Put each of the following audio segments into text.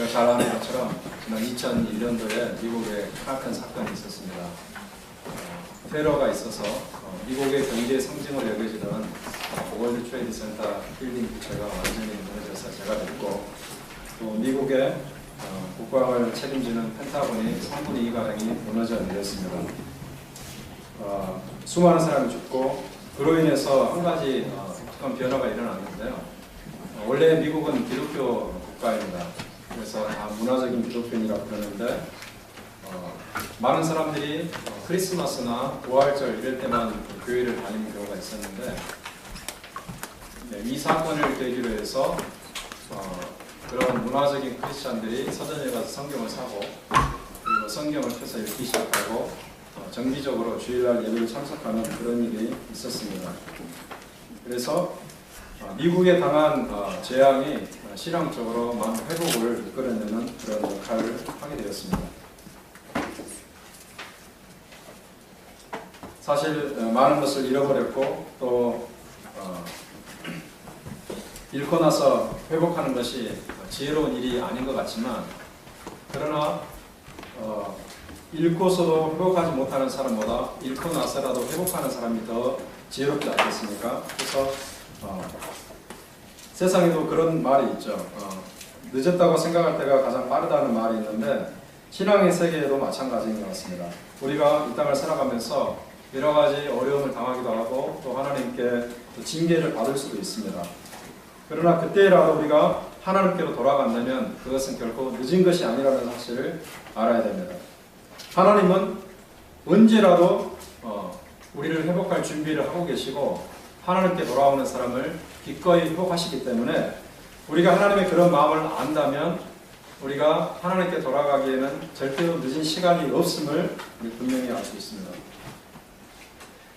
우리가 잘 아는 것처럼 지난 2001년도에 미국에 큰 사건이 있었습니다. 테러가 있어서 미국의 경제 상징으로 여겨지던 월드 트레이드 센터 빌딩 부채가 완전히 무너져서 제가 됐고, 또 미국의 국방을 책임지는 펜타곤이 3분의 2가량이 무너져 내렸습니다. 수많은 사람이 죽고, 그로 인해서 한 가지 독특한 변화가 일어났는데요. 원래 미국은 기독교 국가입니다. 그래서 다 문화적인 기독교인이라고 그러는데, 많은 사람들이 크리스마스나 부활절 이럴 때만 교회를 다니는 경우가 있었는데, 이 사건을 계기로 해서 그런 문화적인 크리스찬들이 서점에 가서 성경을 사고, 그리고 성경을 펴서 읽기 시작하고, 정기적으로 주일날 예배를 참석하는 그런 일이 있었습니다. 그래서 미국에 당한 재앙이 신앙적으로 많은 회복을 이끌어내는 그런 역할을 하게 되었습니다. 사실 많은 것을 잃어버렸고, 또 잃고 나서 회복하는 것이 지혜로운 일이 아닌 것 같지만, 그러나 잃고서도 회복하지 못하는 사람보다 잃고 나서라도 회복하는 사람이 더 지혜롭지 않겠습니까? 그래서 세상에도 그런 말이 있죠. 늦었다고 생각할 때가 가장 빠르다는 말이 있는데, 신앙의 세계에도 마찬가지인 것 같습니다. 우리가 이 땅을 살아가면서 여러 가지 어려움을 당하기도 하고, 또 하나님께 또 징계를 받을 수도 있습니다. 그러나 그때라도 우리가 하나님께로 돌아간다면 그것은 결코 늦은 것이 아니라는 사실을 알아야 됩니다. 하나님은 언제라도 우리를 회복할 준비를 하고 계시고, 하나님께 돌아오는 사람을 기꺼이 회복하시기 때문에, 우리가 하나님의 그런 마음을 안다면 우리가 하나님께 돌아가기에는 절대로 늦은 시간이 없음을 우리 분명히 알 수 있습니다.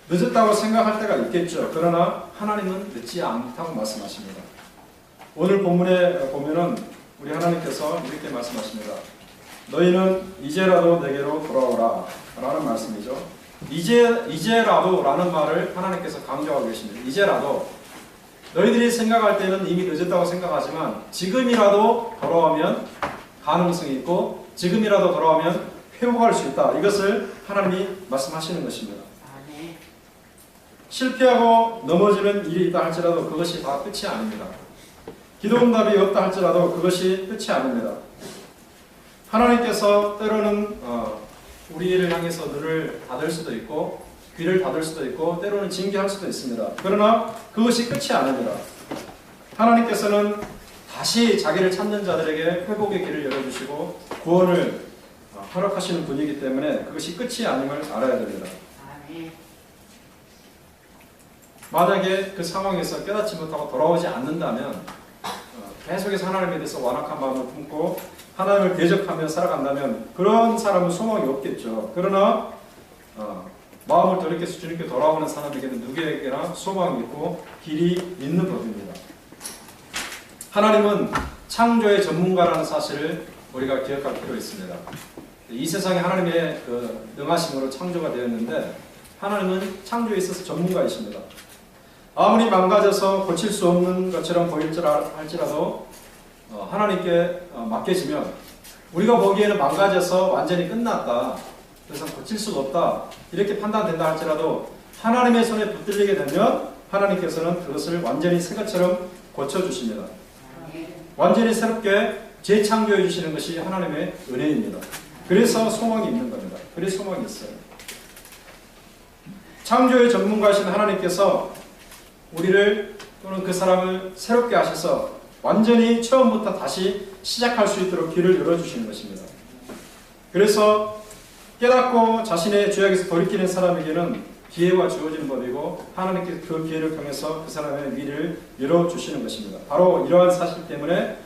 늦었다고 생각할 때가 있겠죠. 그러나 하나님은 늦지 않다고 말씀하십니다. 오늘 본문에 보면은 우리 하나님께서 이렇게 말씀하십니다. 너희는 이제라도 내게로 돌아오라 라는 말씀이죠. 이제라도 라는 말을 하나님께서 강조하고 계십니다. 이제라도. 너희들이 생각할 때는 이미 늦었다고 생각하지만, 지금이라도 돌아오면 가능성이 있고, 지금이라도 돌아오면 회복할 수 있다. 이것을 하나님이 말씀하시는 것입니다. 실패하고 넘어지는 일이 있다 할지라도 그것이 다 끝이 아닙니다. 기도응답이 없다 할지라도 그것이 끝이 아닙니다. 하나님께서 때로는 우리를 향해서 눈을 닫을 수도 있고, 귀를 닫을 수도 있고, 때로는 징계할 수도 있습니다. 그러나 그것이 끝이 아닙니다. 하나님께서는 다시 자기를 찾는 자들에게 회복의 길을 열어주시고 구원을 허락하시는 분이기 때문에 그것이 끝이 아님을 알아야 됩니다. 만약에 그 상황에서 깨닫지 못하고 돌아오지 않는다면, 계속해서 하나님에 대해서 완악한 마음을 품고 하나님을 대적하며 살아간다면 그런 사람은 소망이 없겠죠. 그러나 마음을 돌이켜서 주님께 돌아오는 사람에게는 누구에게나 소망이 있고 길이 있는 법입니다. 하나님은 창조의 전문가라는 사실을 우리가 기억할 필요가 있습니다. 이 세상에 하나님의 능하심으로 창조가 되었는데, 하나님은 창조에 있어서 전문가이십니다. 아무리 망가져서 고칠 수 없는 것처럼 보일지라도 하나님께 맡겨지면, 우리가 보기에는 망가져서 완전히 끝났다, 더 이상 고칠 수가 없다, 이렇게 판단된다 할지라도 하나님의 손에 붙들리게 되면 하나님께서는 그것을 완전히 새 것처럼 고쳐주십니다. 완전히 새롭게 재창조해 주시는 것이 하나님의 은혜입니다. 그래서 소망이 있는 겁니다. 그래서 소망이 있어요. 창조의 전문가이신 하나님께서 우리를 또는 그 사람을 새롭게 하셔서 완전히 처음부터 다시 시작할 수 있도록 길을 열어주시는 것입니다. 그래서 깨닫고 자신의 죄악에서 돌이키는 사람에게는 기회가 주어지는 법이고, 하나님께서 그 기회를 통해서 그 사람의 미래를 열어주시는 것입니다. 바로 이러한 사실 때문에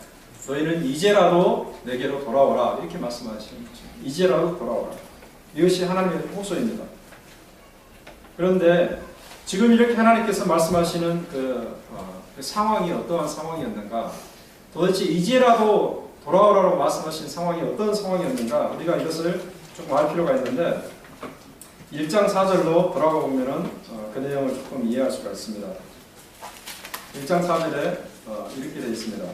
너희는 이제라도 내게로 돌아오라, 이렇게 말씀하시는 거죠. 이제라도 돌아오라. 이것이 하나님의 호소입니다. 그런데 지금 이렇게 하나님께서 말씀하시는 그 상황이 어떠한 상황이었는가, 도대체 이제라도 돌아오라고 말씀하신 상황이 어떤 상황이었는가, 우리가 이것을 조금 알 필요가 있는데, 1장 4절로 돌아가 보면은 그 내용을 조금 이해할 수가 있습니다. 1장 4절에 이렇게 되어 있습니다.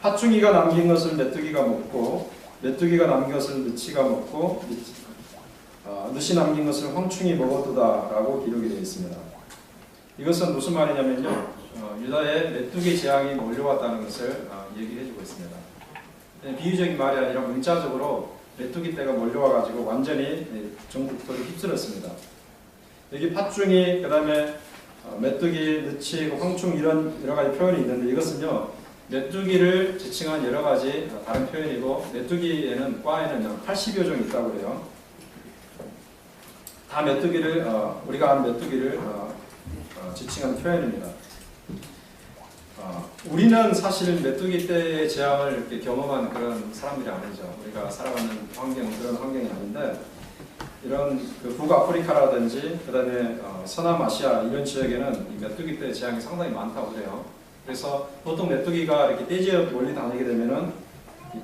팥중이가 남긴 것을 메뚜기가 먹고 메뚜기가 남긴 것을 느치가 먹고 느시 남긴 것을 황충이 먹었도다라고 기록이 되어 있습니다. 이것은 무슨 말이냐면요, 유다에 메뚜기 재앙이 몰려왔다는 것을 얘기해주고 있습니다. 비유적인 말이 아니라 문자적으로 메뚜기 떼가 몰려와가지고 완전히 전국토를 휩쓸었습니다. 여기 팥중이, 그 다음에 메뚜기, 느치, 황충 이런 여러 가지 표현이 있는데 이것은요, 메뚜기를 지칭한 여러 가지 다른 표현이고 메뚜기에는 과에는 80여 종이 있다고 그래요. 다 메뚜기를 우리가 아는 메뚜기를 지칭하는 표현입니다. 우리는 사실 메뚜기 떼의 재앙을 이렇게 경험한 그런 사람들이 아니죠. 우리가 살아가는 환경은 그런 환경이 아닌데 이런 그 북아프리카라든지 그다음에 서남아시아 이런 지역에는 이 메뚜기 떼의 재앙이 상당히 많다고 그래요. 그래서 보통 메뚜기가 이렇게 떼지어 멀리 다니게 되면은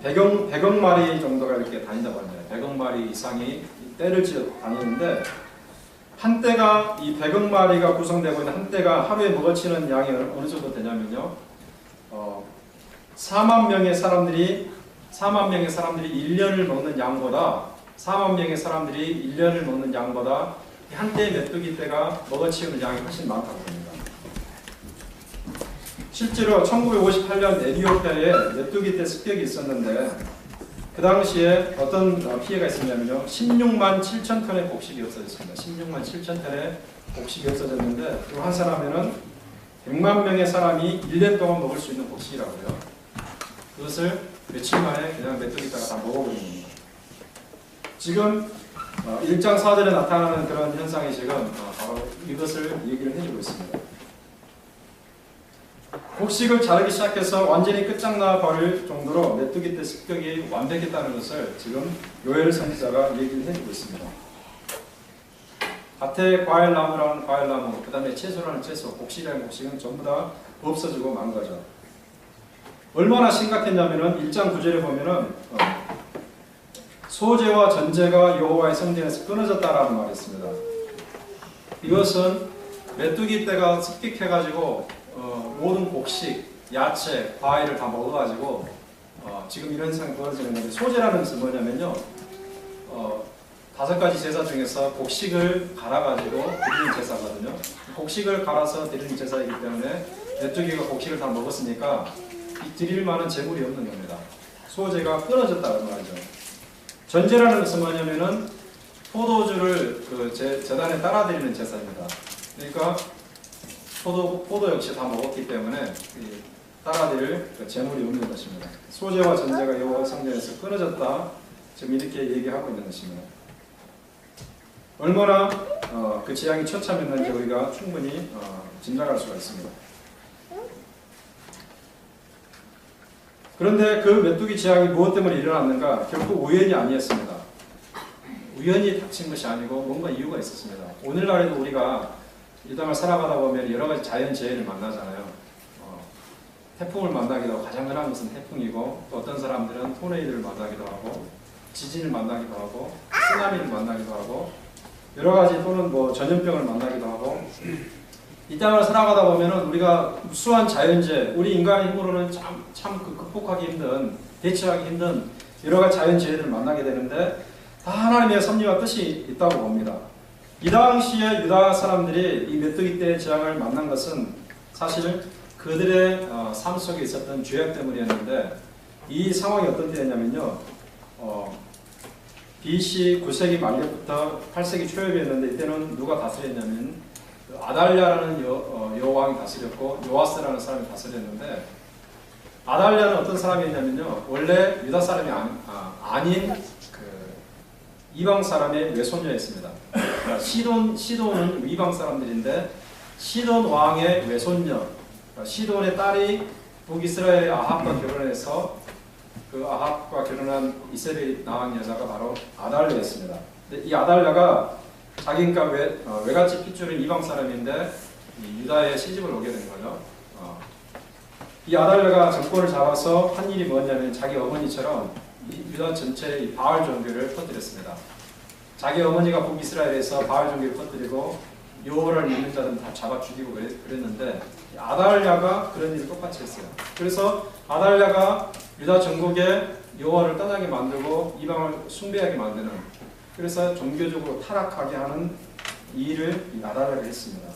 100억 마리 정도가 이렇게 다닌다고 합니다. 100억 마리 이상이 떼를 지어 다니는데 한때가 이 100억 마리가 구성되고 있는 한때가 하루에 먹어치는 양이 어느 정도 되냐면요. 4만 명의 사람들이 1년을 먹는 양보다 4만 명의 사람들이 1년을 먹는 양보다 한때 메뚜기 떼가 먹어치우는 양이 훨씬 많다고 합니다. 실제로 1958년 에티오피아에 메뚜기 떼 습격이 있었는데 그 당시에 어떤 피해가 있었냐면요. 16만 7천 톤의 곡식이 없어졌습니다. 16만 7천 톤의 곡식이 없어졌는데 그 환산하면은 100만 명의 사람이 1년 동안 먹을 수 있는 곡식이라고 해요. 그것을 며칠 만에 그냥 메뚜기 떼가 다 먹어버린 겁니다. 지금 1장 4절에 나타나는 그런 현상이 지금 바로 이것을 얘기를 해주고 있습니다. 곡식을 자르기 시작해서 완전히 끝장나 버릴 정도로 메뚜기 떼 습격이 완벽했다는 것을 지금 요엘 선지자가 얘기를 해주고 있습니다. 밭에 과일나무라는 과일나무, 그 다음에 채소라는 채소, 곡식이라는 곡식은 전부 다 없어지고 만 거죠. 얼마나 심각했냐면은 1장 9절에 보면은 소재와 전제가 여호와의 성전에서 끊어졌다라는 말이 있습니다. 이것은 메뚜기 떼가 습격해가지고 모든 곡식, 야채, 과일을 다 먹어가지고 지금 이런 상황이 벌어지는데 소제라는 것은 뭐냐면요, 5가지 제사 중에서 곡식을 갈아가지고 드리는 제사거든요. 곡식을 갈아서 드리는 제사이기 때문에 메뚜기가 곡식을 다 먹었으니까 드릴 만한 재물이 없는 겁니다. 소제가 끊어졌다는 말이죠. 전제라는 것은 뭐냐면은 포도주를 그 제단에 따라 드리는 제사입니다. 그러니까 포도 역시 다 먹었기 때문에 따라드릴 재물이 없는 것입니다. 소재와 전제가 여호와 성전에서 끊어졌다. 지금 이렇게 얘기하고 있는 것입니다. 얼마나 그 재앙이 처참했는지 우리가 충분히 짐작할 수가 있습니다. 그런데 그 메뚜기 재앙이 무엇 때문에 일어났는가? 결국 우연이 아니었습니다. 우연히 닥친 것이 아니고 뭔가 이유가 있었습니다. 오늘날에도 우리가 이 땅을 살아가다 보면 여러 가지 자연재해를 만나잖아요. 태풍을 만나기도 하고, 가장 흔한 것은 태풍이고, 또 어떤 사람들은 토네이도를 만나기도 하고, 지진을 만나기도 하고, 쓰나미를 만나기도 하고, 여러 가지 또는 뭐 전염병을 만나기도 하고, 이 땅을 살아가다 보면은 우리가 무수한 자연재해, 우리 인간의 힘으로는 참 극복하기 힘든, 대처하기 힘든 여러 가지 자연재해를 만나게 되는데, 다 하나님의 섭리와 뜻이 있다고 봅니다. 이 당시에 유다 사람들이 이 메뚜기 떼의 재앙을 만난 것은 사실 그들의 삶 속에 있었던 죄악 때문이었는데 이 상황이 어떤 때였냐면요. BC 9세기 말년부터 8세기 초엽이었는데 이때는 누가 다스렸냐면 아달랴라는 여왕이 다스렸고 요아스라는 사람이 다스렸는데 아달랴는 어떤 사람이었냐면요. 원래 유다 사람이 아닌 이방 사람의 외손녀였습니다. 그러니까 시돈은 이방 사람들인데 시돈 왕의 외손녀, 시돈의 딸이 북이스라엘의 아합과 결혼해서 그 아합과 결혼한 이스라엘 나왕 여자가 바로 아달랴였습니다. 근데 이 아달랴가 자기가 외갓집 핏줄인 이방 사람인데 유다에 시집을 오게 된 거죠. 이 아달랴가 정권을 잡아서 한 일이 뭐냐면 자기 어머니처럼 유다 전체의 바알 종교를 퍼뜨렸습니다. 자기 어머니가 북이스라엘에서 바알 종교를 퍼뜨리고 여호와를 믿는 자들은 다 잡아 죽이고 그랬는데 아달랴가 그런 일을 똑같이 했어요. 그래서 아달랴가 유다 전국에 여호와를 떠나게 만들고 이방을 숭배하게 만드는, 그래서 종교적으로 타락하게 하는 이 일을 아달랴가 했습니다.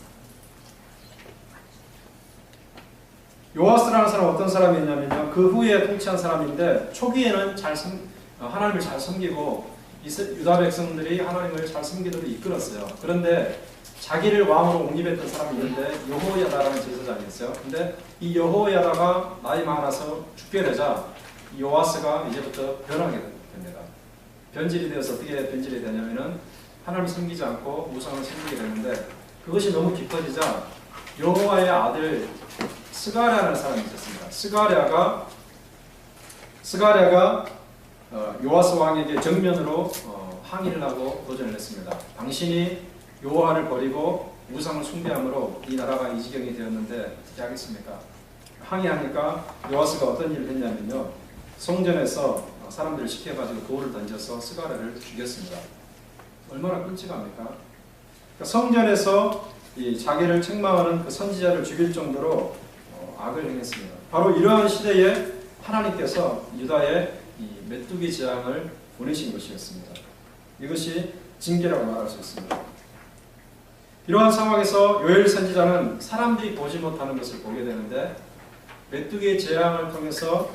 요아스라는 사람은 어떤 사람이었냐면요, 그 후에 통치한 사람인데 초기에는 하나님을 잘 섬기고 유다 백성들이 하나님을 잘 섬기도록 이끌었어요. 그런데 자기를 왕으로 옹립했던 사람이 있는데 여호야다라는 제사장이었어요. 근데 이 여호야다가 나이 많아서 죽게 되자 요아스가 이제부터 변하게 됩니다. 변질이 되어서 어떻게 변질이 되냐면은 하나님을 섬기지 않고 우상을 섬기게 되는데, 그것이 너무 깊어지자 여호와의 아들 스가랴라는 사람이 있었습니다. 스가랴가 요아스 왕에게 정면으로 항의를 하고 도전을 했습니다. 당신이 여호와를 버리고 우상을 숭배함으로 이 나라가 이 지경이 되었는데 어떻게 하겠습니까? 항의하니까 요아스가 어떤 일을 했냐면요, 성전에서 사람들을 시켜가지고 돌을 던져서 스가랴를 죽였습니다. 얼마나 끔찍합니까? 그러니까 성전에서 이 자기를 책망하는 그 선지자를 죽일 정도로 악을 행했습니다. 바로 이러한 시대에 하나님께서 유다에 이 메뚜기 재앙을 보내신 것이었습니다. 이것이 징계라고 말할 수 있습니다. 이러한 상황에서 요엘 선지자는 사람들이 보지 못하는 것을 보게 되는데, 메뚜기의 재앙을 통해서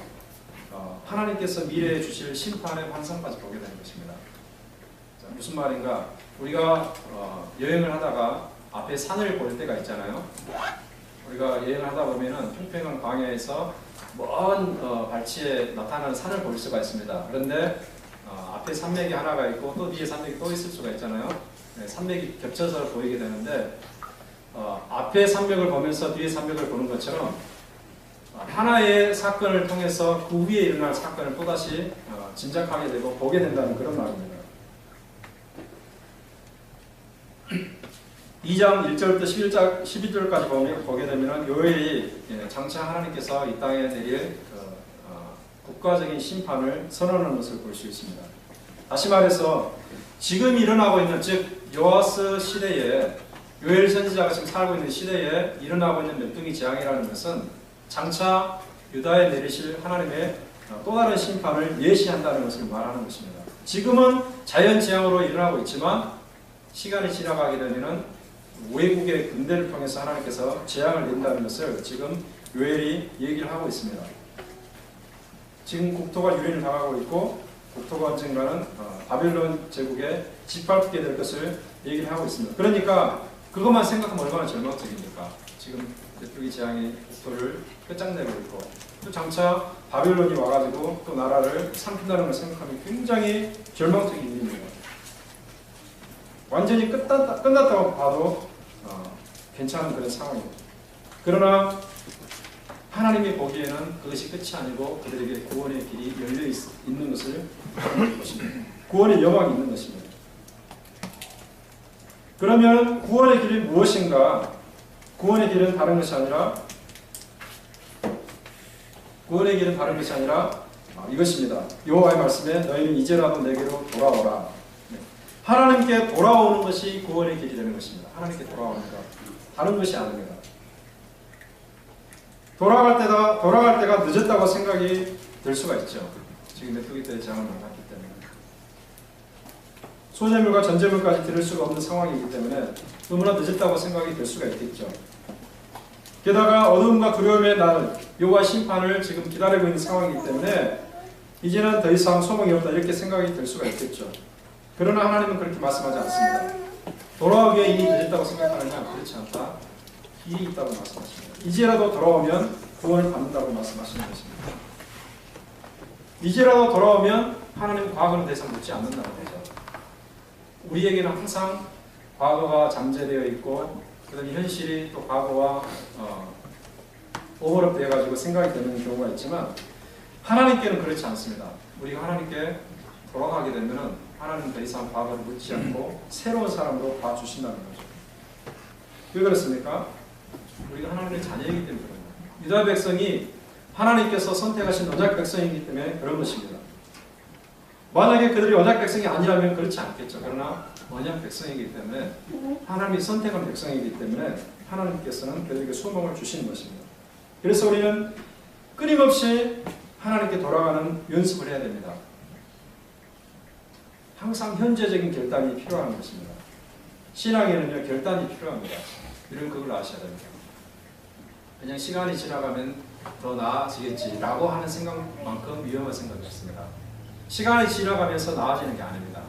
하나님께서 미래에 주실 심판의 환상까지 보게 되는 것입니다. 자, 무슨 말인가? 우리가 여행을 하다가 앞에 산을 볼 때가 있잖아요. 우리가 여행을 하다 보면은 평평한 광야에서 먼 발치에 나타나는 산을 볼 수가 있습니다. 그런데 앞에 산맥이 하나가 있고 또 뒤에 산맥이 또 있을 수가 있잖아요. 네, 산맥이 겹쳐서 보이게 되는데 앞에 산맥을 보면서 뒤에 산맥을 보는 것처럼 하나의 사건을 통해서 그 위에 일어날 사건을 또다시 짐작하게 되고 보게 된다는 그런 말입니다. 2장 1절부터 11절까지 보게 되면 요엘이 장차 하나님께서 이 땅에 내릴 국가적인 심판을 선언하는 것을 볼 수 있습니다. 다시 말해서 지금 일어나고 있는, 즉 요아스 시대에, 요엘 선지자가 지금 살고 있는 시대에 일어나고 있는 메뚜기 재앙이라는 것은 장차 유다에 내리실 하나님의 또 다른 심판을 예시한다는 것을 말하는 것입니다. 지금은 자연재앙으로 일어나고 있지만 시간이 지나가게 되면 외국의 군대를 통해서 하나님께서 재앙을 낸다는 것을 지금 요엘이 얘기를 하고 있습니다. 지금 국토가 유린을 당하고 있고 국토가 언젠가는 바벨론 제국에 짓밟게 될 것을 얘기를 하고 있습니다. 그러니까 그것만 생각하면 얼마나 절망적입니까? 지금 메뚜기 재앙이 국토를 끝장내고 있고 또 장차 바벨론이 와가지고 또 나라를 삼킨다는 걸 생각하면 굉장히 절망적인 일입니다. 완전히 끝났다고 봐도 괜찮은 그런 상황입니다. 그러나 하나님이 보기에는 그것이 끝이 아니고 그들에게 구원의 길이 열려 있는 것을 보는 것입니다. 구원의 여망이 있는 것입니다. 그러면 구원의 길이 무엇인가? 구원의 길은 다른 것이 아니라 이것입니다. 여호와의 말씀에 너희는 이제라도 내게로 돌아오라. 하나님께 돌아오는 것이 구원의 길이 되는 것입니다. 하나님께 돌아오는 것, 다른 것이 아닙니다. 돌아갈 때가 늦었다고 생각이 들 수가 있죠. 지금 메뚜기 떼의 재앙을 만났기 때문에. 소재물과 전제물까지 들을 수가 없는 상황이기 때문에 너무나 늦었다고 생각이 들 수가 있겠죠. 게다가 어둠과 두려움의 날, 여호와의 심판을 지금 기다리고 있는 상황이기 때문에 이제는 더 이상 소망이 없다 이렇게 생각이 들 수가 있겠죠. 그러나 하나님은 그렇게 말씀하지 않습니다. 돌아오기에 이미 늦었다고 생각하느냐? 그렇지 않다. 길이 있다고 말씀하십니다. 이제라도 돌아오면 구원을 받는다고 말씀하시는 것입니다. 이제라도 돌아오면 하나님 과거는 더 이상 묻지 않는다는 거죠. 우리에게는 항상 과거가 잠재되어 있고 그다음에 현실이 또 과거와 오버랩 돼가지고 생각이 되는 경우가 있지만 하나님께는 그렇지 않습니다. 우리가 하나님께 돌아가게 되면은 하나님은 더 이상 과거를 묻지 않고 새로운 사람으로 봐주신다는 거죠. 왜 그렇습니까? 우리가 하나님의 자녀이기 때문에 그런 거예요. 유다 백성이 하나님께서 선택하신 언약 백성이기 때문에 그런 것입니다. 만약에 그들이 언약 백성이 아니라면 그렇지 않겠죠. 그러나 언약 백성이기 때문에 하나님이 선택한 백성이기 때문에 하나님께서는 그들에게 소망을 주시는 것입니다. 그래서 우리는 끊임없이 하나님께 돌아가는 연습을 해야 됩니다. 항상 현재적인 결단이 필요한 것입니다. 신앙에는요, 결단이 필요합니다. 이런 그걸 아셔야 됩니다. 그냥 시간이 지나가면 더 나아지겠지라고 하는 생각만큼 위험한 생각이 없습니다. 시간이 지나가면서 나아지는 게 아닙니다.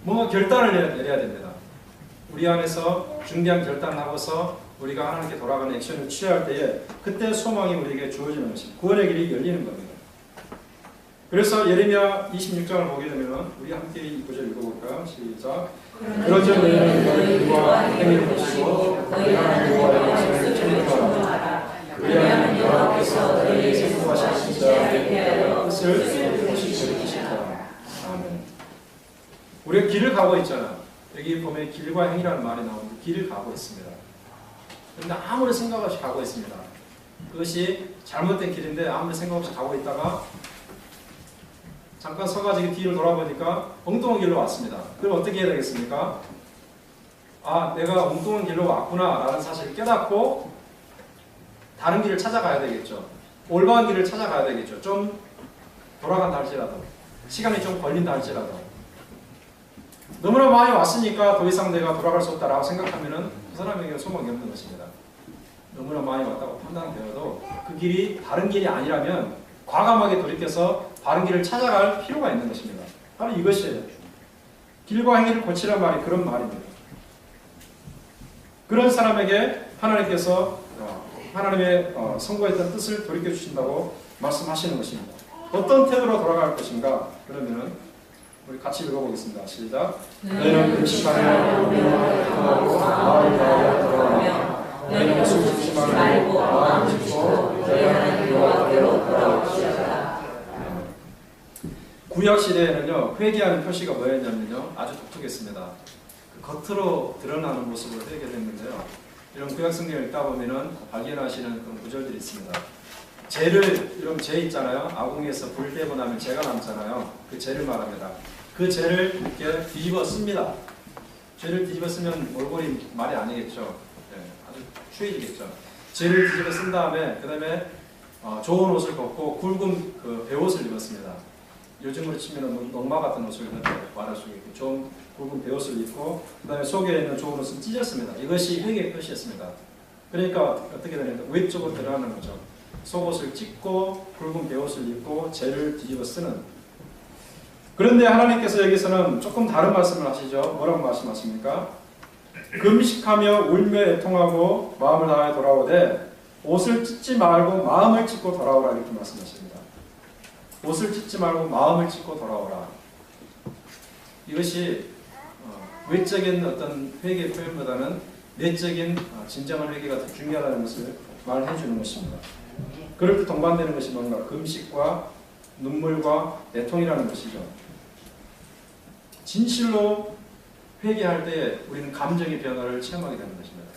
뭔가 결단을 내려야 됩니다. 우리 안에서 중대한 결단을 하고서 우리가 하나님께 돌아가는 액션을 취할 때에 그때 소망이 우리에게 주어지는 것입니다. 구원의 길이 열리는 겁니다. 그래서 예레미야 26장을 보게 되면 우리 함께 이 구절 읽어볼까요? 시작. 그러자 너희는 너희 길과 행위를 고치고 너희 하나님과 백성을 청정하라. 그리하면 여호와께서 너희의 생각하신 자의 뜻을 이루시리라. 아멘. 우리가 길을 가고 있잖아. 여기 보면 길과 행위라는 말이 나오는데 길을 가고 있습니다. 그런데 아무런 생각 없이 가고 있습니다. 그것이 잘못된 길인데 아무런 생각 없이 가고 있다가 잠깐 서가지고 뒤를 돌아보니까 엉뚱한 길로 왔습니다. 그럼 어떻게 해야 되겠습니까? 아, 내가 엉뚱한 길로 왔구나 라는 사실을 깨닫고 다른 길을 찾아가야 되겠죠. 올바른 길을 찾아가야 되겠죠. 좀 돌아간다 할지라도, 시간이 좀 걸린다 할지라도. 너무나 많이 왔으니까 더 이상 내가 돌아갈 수 없다라고 생각하면은 그 사람에게 소망이 없는 것입니다. 너무나 많이 왔다고 판단되어도 그 길이 다른 길이 아니라면 과감하게 돌이켜서 바른 길을 찾아갈 필요가 있는 것입니다. 바로 이것이에요. 길과 행위를 고치란 말이 그런 말입니다. 그런 사람에게 하나님께서 하나님의 선고했던 뜻을 돌이켜 주신다고 말씀하시는 것입니다. 어떤 태도로 돌아갈 것인가? 그러면은 우리 같이 읽어보겠습니다. 시작. 너희는 금식하며 명하고 마음을 다하여 돌아오며 너희는 술 짓지 말고 마음을 짓고 너희 하나님 여호와께로 돌아오시리라. 구약 시대에는요, 회개하는 표시가 뭐였냐면요, 아주 독특했습니다. 그 겉으로 드러나는 모습으로 회개를 했는데요. 이런 구약 성경을 읽다 보면은 발견하시는 그런 구절들이 있습니다. 죄를, 이런 죄 있잖아요. 아궁에서 불 떼고 나면 죄가 남잖아요. 그 죄를 말합니다. 그 죄를 이렇게 뒤집어 씁니다. 죄를 뒤집어 쓰면 얼굴이 말이 아니겠죠. 네, 아주 추해지겠죠. 죄를 뒤집어 쓴 다음에, 그 다음에 좋은 옷을 벗고 굵은 그 베옷을 입었습니다. 요즘으로 치면 농마 같은 옷을 말할 수 있고 좀 굵은 베옷을 입고 그 다음에 속에 있는 좋은 옷은 찢었습니다. 이것이 회개의 표시였습니다. 그러니까 어떻게 되냐면 외적으로 드러나는 거죠. 속옷을 찢고 굵은 베옷을 입고 죄를 뒤집어 쓰는. 그런데 하나님께서 여기서는 조금 다른 말씀을 하시죠. 뭐라고 말씀하십니까? 금식하며 울며 애통하고 마음을 다하여 돌아오되 옷을 찢지 말고 마음을 찢고 돌아오라 이렇게 말씀하십니다. 옷을 찢지 말고 마음을 찢고 돌아오라. 이것이 외적인 어떤 회개 표현보다는 내적인 진정한 회개가 더 중요하다는 것을 말해 주는 것입니다. 그럴 때 동반되는 것이 뭔가 금식과 눈물과 애통이라는 것이죠. 진실로 회개할 때 우리는 감정의 변화를 체험하게 되는 것입니다.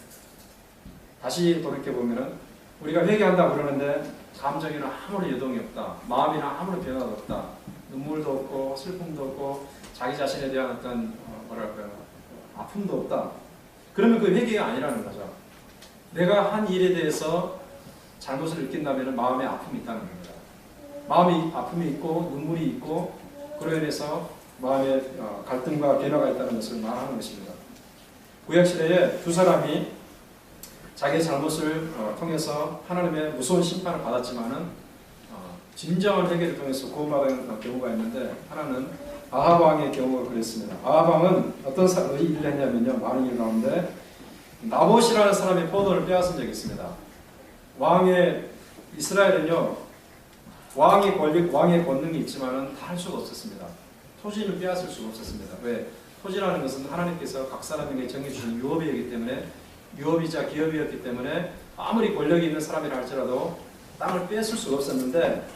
다시 돌이켜보면 우리가 회개한다고 그러는데 감정에는 아무런 여동이 없다. 마음에는 아무런 변화도 없다. 눈물도 없고 슬픔도 없고 자기 자신에 대한 어떤 뭐랄까요, 아픔도 없다. 그러면 그 회개가 아니라는 거죠. 내가 한 일에 대해서 잘못을 느낀다면 마음에 아픔이 있다는 겁니다. 마음에 아픔이 있고 눈물이 있고 그로 인해서 마음에 갈등과 변화가 있다는 것을 말하는 것입니다. 구약시대에 두 사람이 자기의 잘못을 통해서 하나님의 무서운 심판을 받았지만은 진정한 회개를 통해서 구원받은 경우가 있는데 하나는 아합 왕의 경우가 그랬습니다. 아합 왕은 어떤 일을 했냐면요, 많은 일 가운데 나봇이라는 사람의 포도를 빼앗은 적이 있습니다. 이스라엘은요, 왕의 권능이 있지만은 다 할 수가 없었습니다. 토지는 빼앗을 수가 없었습니다. 왜? 토지라는 것은 하나님께서 각 사람에게 정해주신 유업이었기 때문에, 유업이자 기업이었기 때문에 아무리 권력이 있는 사람이라 할지라도 땅을 뺏을 수가 없었는데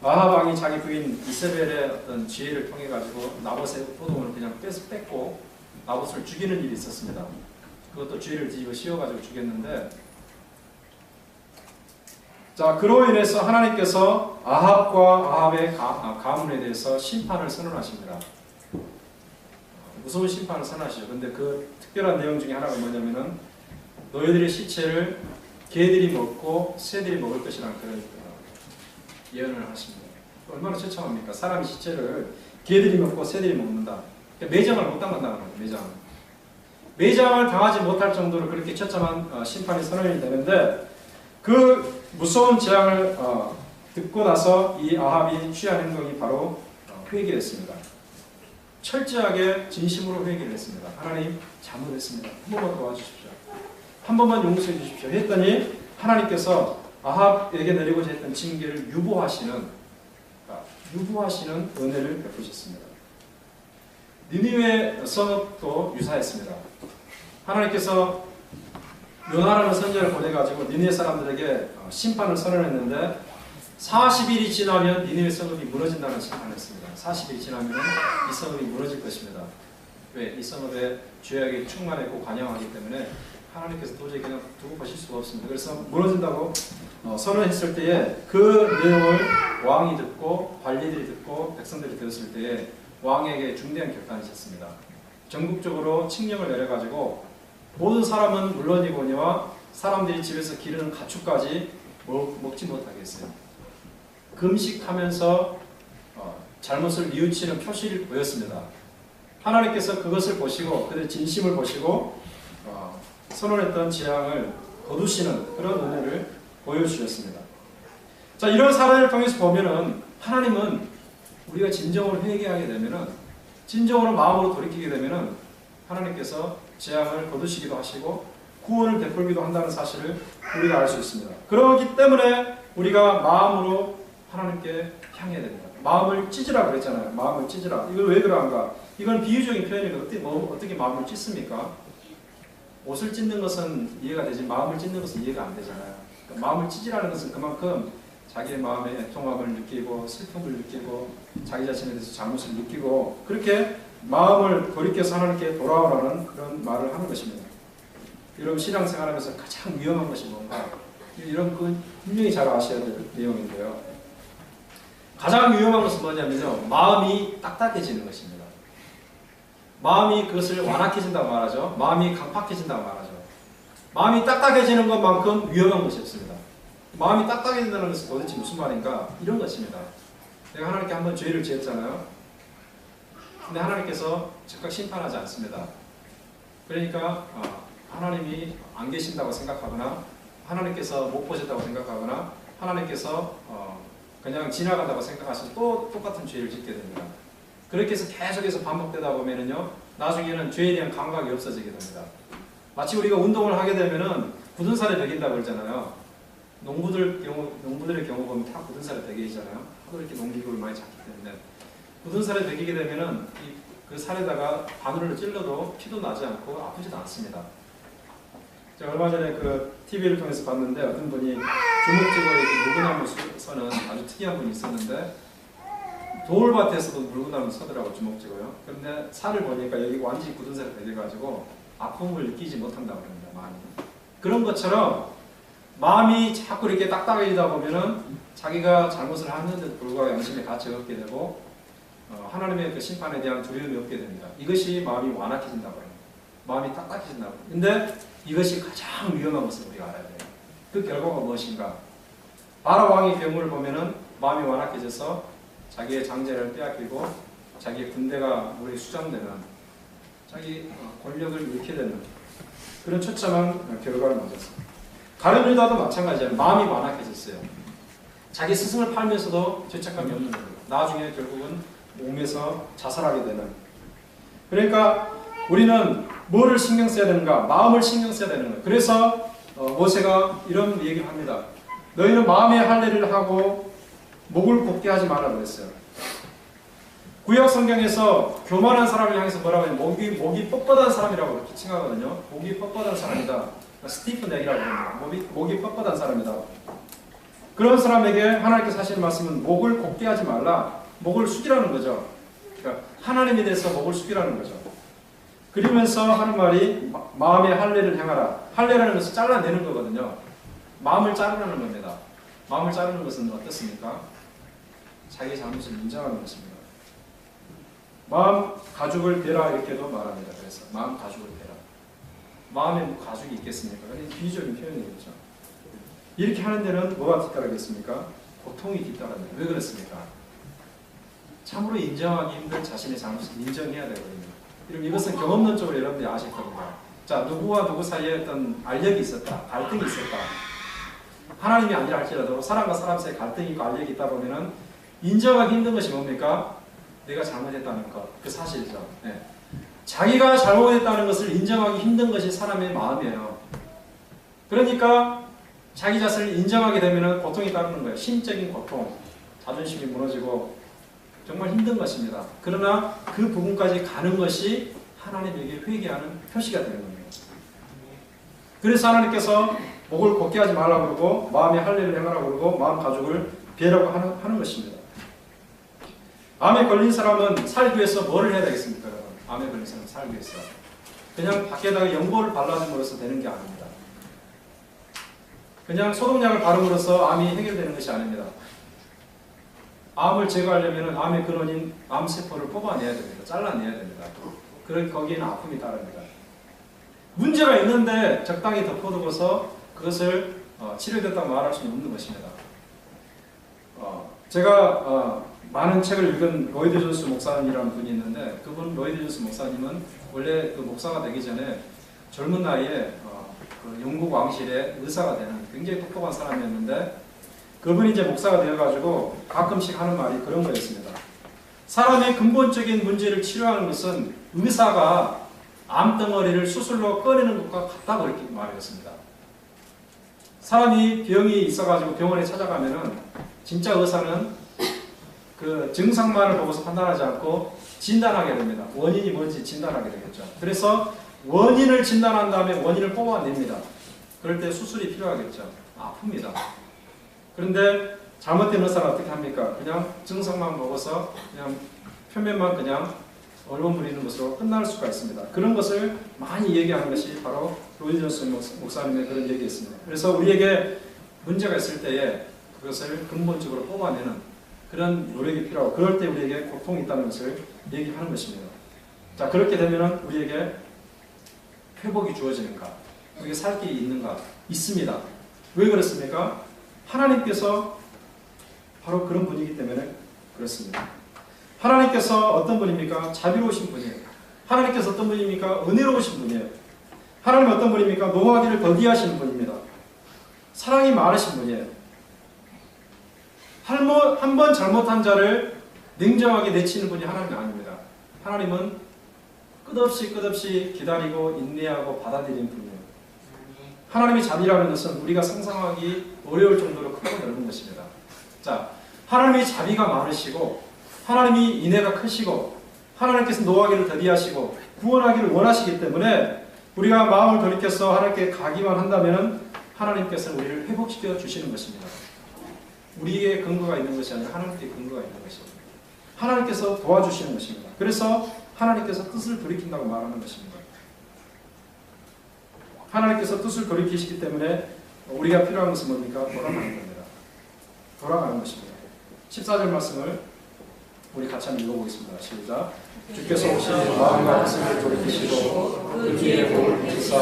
아합 왕이 자기 부인 이세벨의 어떤 지혜를 통해 가지고 나봇의 포도원을 그냥 뺏고 나봇을 죽이는 일이 있었습니다. 그것도 죄를 뒤집어 씌워 가지고 죽였는데 자, 그로 인해서 하나님께서 아합과 아합의 가문에 대해서 심판을 선언하십니다. 무서운 심판을 선언하시죠. 근데 그 특별한 내용 중에 하나가 뭐냐면은 너희들의 시체를 개들이 먹고 새들이 먹을 것이라는 그런 예언을 하십니다. 얼마나 처참합니까? 사람이 시체를 개들이 먹고 새들이 먹는다. 그러니까 매장을 못 당한다는 거죠. 매장을 당하지 못할 정도로 그렇게 처참한 심판이 선언이 되는데 그 무서운 재앙을 듣고 나서 이 아합이 취한 행동이 바로 회개했습니다. 철저하게 진심으로 회개를 했습니다. 하나님 잘못했습니다. 한 번만 도와주십시오. 한 번만 용서해 주십시오. 했더니 하나님께서 아합에게 내리고자 했던 징계를 유보하시는 은혜를 베푸셨습니다. 니느웨 성읍도 유사했습니다. 하나님께서 요나라는 선지자를 보내가지고 니느웨 사람들에게 심판을 선언했는데 40일이 지나면 니느웨 성읍이 무너진다는 심판을 했습니다. 40일이 지나면 이 성읍이 무너질 것입니다. 왜? 이 성읍에 죄악이 충만했고 관영하기 때문에 하나님께서 도저히 그냥 두고 보실 수가 없습니다. 그래서 무너진다고 선언했을 때에 그 내용을 왕이 듣고 관리들이 듣고 백성들이 들었을 때에 왕에게 중대한 결단이 있었습니다. 전국적으로 칙령을 내려가지고 모든 사람은 물론이거니와 사람들이 집에서 기르는 가축까지 먹지 못하게 했어요. 금식하면서 잘못을 뉘우치는 표시를 보였습니다. 하나님께서 그것을 보시고 그들의 진심을 보시고 선언했던 재앙을 거두시는 그런 은혜를 보여주셨습니다. 자, 이런 사례를 통해서 보면은 하나님은 우리가 진정으로 회개하게 되면은 진정으로 마음으로 돌이키게 되면은 하나님께서 재앙을 거두시기도 하시고 구원을 베풀기도 한다는 사실을 우리가 알 수 있습니다. 그렇기 때문에 우리가 마음으로 하나님께 향해야 됩니다. 마음을 찢으라 그랬잖아요. 마음을 찢으라. 이걸 왜 그러한가? 이건 비유적인 표현이니까 어떻게 마음을 찢습니까? 옷을 찢는 것은 이해가 되지 마음을 찢는 것은 이해가 안 되잖아요. 그러니까 마음을 찢으라는 것은 그만큼 자기의 마음에 애통함을 느끼고 슬픔을 느끼고 자기 자신에 대해서 잘못을 느끼고 그렇게 마음을 돌이켜서 하나님께 돌아오라는 그런 말을 하는 것입니다. 여러분 신앙생활하면서 가장 위험한 것이 뭔가 이런 거 분명히 잘 아셔야 될 내용인데요. 가장 위험한 것은 뭐냐면요. 마음이 딱딱해지는 것입니다. 마음이 그것을 완악해진다고 말하죠. 마음이 강팍해진다고 말하죠. 마음이 딱딱해지는 것만큼 위험한 것이 없습니다. 마음이 딱딱해진다는 것은 도대체 무슨 말인가? 이런 것입니다. 내가 하나님께 한번 죄를 지었잖아요. 근데 하나님께서 즉각 심판하지 않습니다. 그러니까 하나님이 안 계신다고 생각하거나 하나님께서 못 보셨다고 생각하거나 하나님께서 그냥 지나간다고 생각하셔서 또 똑같은 죄를 짓게 됩니다. 그렇게 해서 계속해서 반복되다 보면은요, 나중에는 죄에 대한 감각이 없어지게 됩니다. 마치 우리가 운동을 하게 되면은 굳은 살에 베긴다고 그러잖아요. 농부들의 경우 보면 다 굳은 살에 베기잖아요. 하도 이렇게 농기구를 많이 잡기 때문에 굳은 살에 베기게 되면은 그 살에다가 바늘을 찔러도 피도 나지 않고 아프지도 않습니다. 제가 얼마 전에 그 TV를 통해서 봤는데 어떤 분이 주먹쥐고 이렇게 물구나무 서는 아주 특이한 분이 있었는데 돌밭에서도 물구나무 서더라고 주먹쥐고요. 그런데 살을 보니까 여기 완전히 굳은 살이 베겨가지고 아픔을 느끼지 못한다고 합니다. 마음이. 그런 것처럼 마음이 자꾸 이렇게 딱딱해지다 보면은 자기가 잘못을 하는데도 불구하고 양심의 가치가 없게 되고 하나님의 그 심판에 대한 두려움이 없게 됩니다. 이것이 마음이 완악해진다고 해요. 마음이 딱딱해진다고 해요. 근데 이것이 가장 위험한 것을 우리가 알아야 돼요. 그 결과가 무엇인가? 바로 왕의 경우를 보면은 마음이 완악해져서 자기의 장제를 빼앗기고 자기의 군대가 물에 수장되는 자기 권력을 잃게 되는 그런 처참한 결과를 맞았습니다. 가룟 유다도 마찬가지예요. 마음이 완악해졌어요. 자기 스승을 팔면서도 죄책감이 없는 거예요. 나중에 결국은 몸에서 자살하게 되는. 그러니까 우리는 뭐를 신경 써야 되는가? 마음을 신경 써야 되는 거예요. 그래서 모세가 이런 얘기를 합니다. 너희는 마음의 할례를 하고 목을 곱게 하지 말라 그랬어요. 구약 성경에서 교만한 사람을 향해서 뭐라고 해요? 목이 뻣뻣한 사람이라고 그렇게 칭하거든요. 목이 뻣뻣한 사람이다. 스티프 넥이라고 합니다. 목이 뻣뻣한 사람이다. 그런 사람에게 하나님께서 하시는 말씀은 목을 곱게 하지 말라. 목을 숙이라는 거죠. 그러니까 하나님에 대해서 목을 숙이라는 거죠. 그러면서 하는 말이 마음의 할례를 행하라. 할례라는 것은 잘라내는 거거든요. 마음을 자르라는 겁니다. 마음을 자르는 것은 어떻습니까? 자기 잘못을 인정하는 것입니다. 마음 가죽을 베라 이렇게도 말합니다. 그래서 마음 가죽을 베라. 마음에 뭐 가죽이 있겠습니까? 그게 비유적인 표현이겠죠. 이렇게 하는 데는 뭐가 뒤따르겠습니까? 고통이 뒤따릅니다. 왜 그렇습니까? 참으로 인정하기 힘든 자신의 잘못을 인정해야 되거든요. 그럼 이것은 경험론적으로 여러분들이 아실 겁니다. 자, 누구와 누구 사이에 어떤 알력이 있었다, 갈등이 있었다. 하나님이 아니라 할지라도 사람과 사람 사이에 갈등이 있고 알력이 있다 보면은 인정하기 힘든 것이 뭡니까? 내가 잘못했다는 것, 그 사실이죠. 네. 자기가 잘못했다는 것을 인정하기 힘든 것이 사람의 마음이에요. 그러니까 자기 자신을 인정하게 되면 고통이 따르는 거예요. 심적인 고통, 자존심이 무너지고 정말 힘든 것입니다. 그러나 그 부분까지 가는 것이 하나님에게 회개하는 표시가 되는 겁니다. 그래서 하나님께서 목을 곧게 하지 말라고 그러고 마음의 할례를 행하라고 그러고 마음 가죽을 베라고 하는 것입니다. 암에 걸린 사람은 살기 위해서 뭐를 해야 되겠습니까? 여러분? 암에 걸린 사람은 살기 위해서 그냥 밖에다가 연고를 발라줌으로써 되는 게 아닙니다. 그냥 소독약을 바름으로써 암이 해결되는 것이 아닙니다. 암을 제거하려면 암의 근원인 암세포를 뽑아내야 됩니다. 잘라내야 됩니다. 그럼 거기에는 아픔이 따릅니다. 문제가 있는데 적당히 덮어두고서 그것을 치료됐다고 말할 수는 없는 것입니다. 제가 많은 책을 읽은 로이드 존스 목사님이라는 분이 있는데 그분 로이드 존스 목사님은 원래 그 목사가 되기 전에 젊은 나이에 그 영국 왕실의 의사가 되는 굉장히 똑똑한 사람이었는데 그분이 이제 목사가 되어가지고 가끔씩 하는 말이 그런 거였습니다. 사람의 근본적인 문제를 치료하는 것은 의사가 암덩어리를 수술로 꺼내는 것과 같다고 이렇게 말했습니다. 사람이 병이 있어가지고 병원에 찾아가면은 진짜 의사는 그 증상만을 보고서 판단하지 않고 진단하게 됩니다. 원인이 뭔지 진단하게 되겠죠. 그래서 원인을 진단한 다음에 원인을 뽑아냅니다. 그럴 때 수술이 필요하겠죠. 아픕니다. 그런데 잘못된 의사는 어떻게 합니까? 그냥 증상만 보고서 그냥 표면만 그냥 얼룩 부리는 것으로 끝날 수가 있습니다. 그런 것을 많이 얘기하는 것이 바로 로이드 존스 목사님의 그런 얘기였습니다. 그래서 우리에게 문제가 있을 때에 그것을 근본적으로 뽑아내는 그런 노력이 필요하고 그럴 때 우리에게 고통이 있다는 것을 얘기하는 것입니다. 자, 그렇게 되면 우리에게 회복이 주어지는가? 우리에게 살 길이 있는가? 있습니다. 왜 그렇습니까? 하나님께서 바로 그런 분이기 때문에 그렇습니다. 하나님께서 어떤 분입니까? 자비로우신 분이에요. 하나님께서 어떤 분입니까? 은혜로우신 분이에요. 하나님은 어떤 분입니까? 노하기를 더디하시는 분입니다. 사랑이 많으신 분이에요. 한 번 잘못한 자를 냉정하게 내치는 분이 하나님이 아닙니다. 하나님은 끝없이 기다리고 인내하고 받아들이는 분이에요. 하나님의 자비라는 것은 우리가 상상하기 어려울 정도로 크고 넓은 것입니다. 자, 하나님의 자비가 많으시고 하나님이 인애가 크시고 하나님께서 노하기를 더디하시고 구원하기를 원하시기 때문에 우리가 마음을 돌이켜서 하나님께 가기만 한다면 하나님께서는 우리를 회복시켜 주시는 것입니다. 우리의 근거가 있는 것이 아니라 하나님께 근거가 있는 것입니다. 하나님께서 도와주시는 것입니다. 그래서 하나님께서 뜻을 돌이킨다고 말하는 것입니다. 하나님께서 뜻을 돌이키시기 때문에 우리가 필요한 것은 뭡니까? 돌아가는 겁니다. 돌아가는 것입니다. 14절 말씀을 우리 같이 한번 읽어보겠습니다. 시작. 주께서 혹시 마음과 뜻을 돌이키시고 그 뒤에 복을 주시사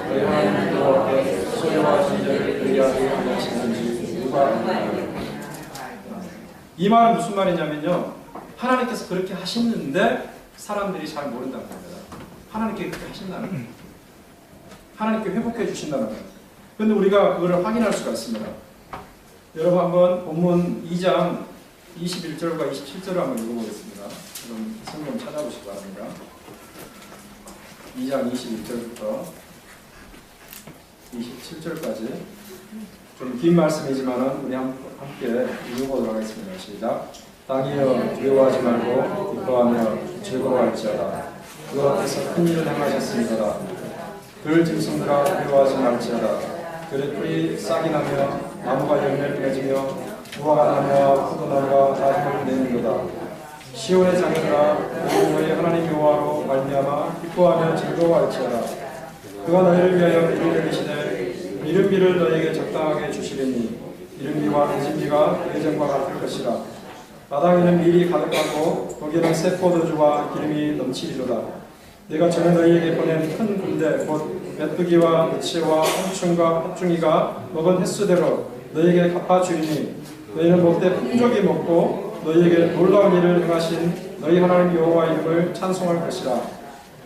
너희 하나님 여호와께 소유와 진리를 의리하게 하시는지 누가 아느냐. 이 말은 무슨 말이냐면요. 하나님께서 그렇게 하시는데 사람들이 잘 모른다는 겁니다. 하나님께 그렇게 하신다는 거예요. 하나님께 회복해 주신다는 거예요. 그런데 우리가 그거를 확인할 수가 있습니다. 여러분 한번 본문 2장 21절과 27절을 한번 읽어보겠습니다. 그럼 성경 찾아보시기 바랍니다. 2장 21절부터 27절까지 좀 긴 말씀이지만 우리 함께 읽어보도록 하겠습니다. 시작. 땅이여 두려워하지 말고 기뻐하며 즐거워할지어다. 그 앞에서 큰 일을 행하셨습니다. 들 짐승들아 두려워하지 말지어다. 들의 풀이 싹이 나며 나무가 열매를 맺으며 무화과 나무와 포도나무가 다 힘을 내는도다. 시온의 자녀들아 너희 하나님 여호와로 말미암아 기뻐하며 즐거워할지어다. 그가 너희를 위하여 이를 내리시되 이른 비를 너희에게 적당하게 주시리니 기름비와 애진비가 예전과 같을 것이라. 마당에는 밀이 가득하고 거기에는 새 포도주와 기름이 넘치리로다. 내가 전에 너희에게 보낸 큰 군대 곧 메뚜기와 느치와 홍충과 헛중이가 먹은 횟수대로 너희에게 갚아주리니 너희는 먹되 풍족히 먹고 너희에게 놀라운 일을 행하신 너희 하나님 여호와 이름을 찬송할 것이라.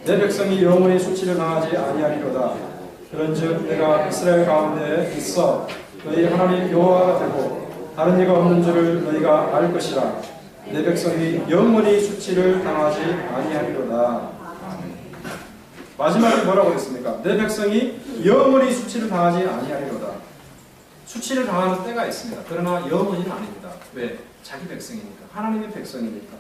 내 백성이 영원히 수치를 당하지 아니하리로다. 그런즉 내가 이스라엘 가운데 있어 너희 하나님 여호와가 되고 다른 이가 없는 줄을 너희가 알 것이라. 내 백성이 영원히 수치를 당하지 아니하리로다. 마지막에 뭐라고 했습니까? 내 백성이 영원히 수치를 당하지 아니하리로다. 수치를 당하는 때가 있습니다. 그러나 영원히는 아닙니다. 왜? 자기 백성이니까. 하나님의 백성이니까.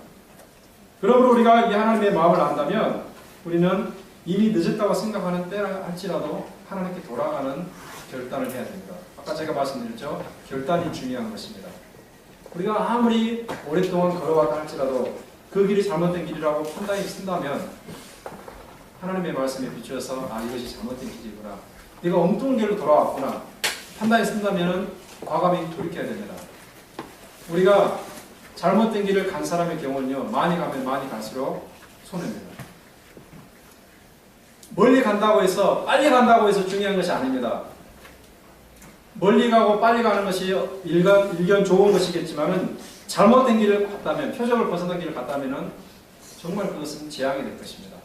그러므로 우리가 이 하나님의 마음을 안다면 우리는 이미 늦었다고 생각하는 때라 할지라도 하나님께 돌아가는 결단을 해야 됩니다. 아까 제가 말씀드렸죠? 결단이 중요한 것입니다. 우리가 아무리 오랫동안 걸어왔다 할지라도 그 길이 잘못된 길이라고 판단이 쓴다면 하나님의 말씀에 비추어서 이것이 잘못된 길이구나. 네가 엉뚱한 길로 돌아왔구나. 판단이 쓴다면 과감히 돌이켜야 됩니다. 우리가 잘못된 길을 간 사람의 경우는요. 많이 가면 많이 갈수록 손해입니다. 멀리 간다고 해서 빨리 간다고 해서 중요한 것이 아닙니다. 멀리 가고 빨리 가는 것이 일견 좋은 것이겠지만은 잘못된 길을 갔다면 표적을 벗어난 길을 갔다면은 정말 그것은 재앙이 될 것입니다.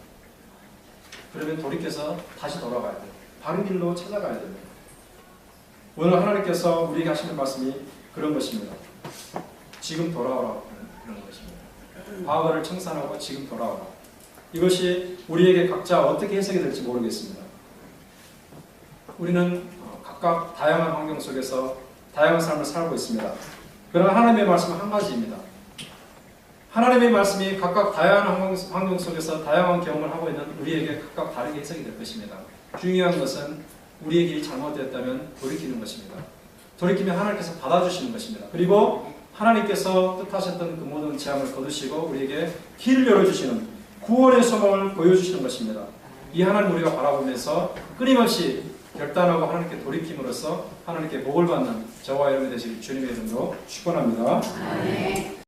그러면 돌이켜서 다시 돌아가야 돼요. 바른 길로 찾아가야 됩니다. 오늘 하나님께서 우리에게 하시는 말씀이 그런 것입니다. 지금 돌아오라 그런 것입니다. 과거를 청산하고 지금 돌아오라. 이것이 우리에게 각자 어떻게 해석이 될지 모르겠습니다. 우리는 각각 다양한 환경 속에서 다양한 삶을 살고 있습니다. 그러나 하나님의 말씀은 한 가지입니다. 하나님의 말씀이 각각 다양한 환경 속에서 다양한 경험을 하고 있는 우리에게 각각 다르게 해석이 될 것입니다. 중요한 것은 우리의 길이 잘못되었다면 돌이키는 것입니다. 돌이키면 하나님께서 받아주시는 것입니다. 그리고 하나님께서 뜻하셨던 그 모든 재앙을 거두시고 우리에게 길을 열어주시는 구원의 소망을 보여주시는 것입니다. 이 하나님 우리가 바라보면서 끊임없이 결단하고 하나님께 돌이킴으로써 하나님께 복을 받는 저와 여러분이 되시길 주님의 이름으로 축원합니다.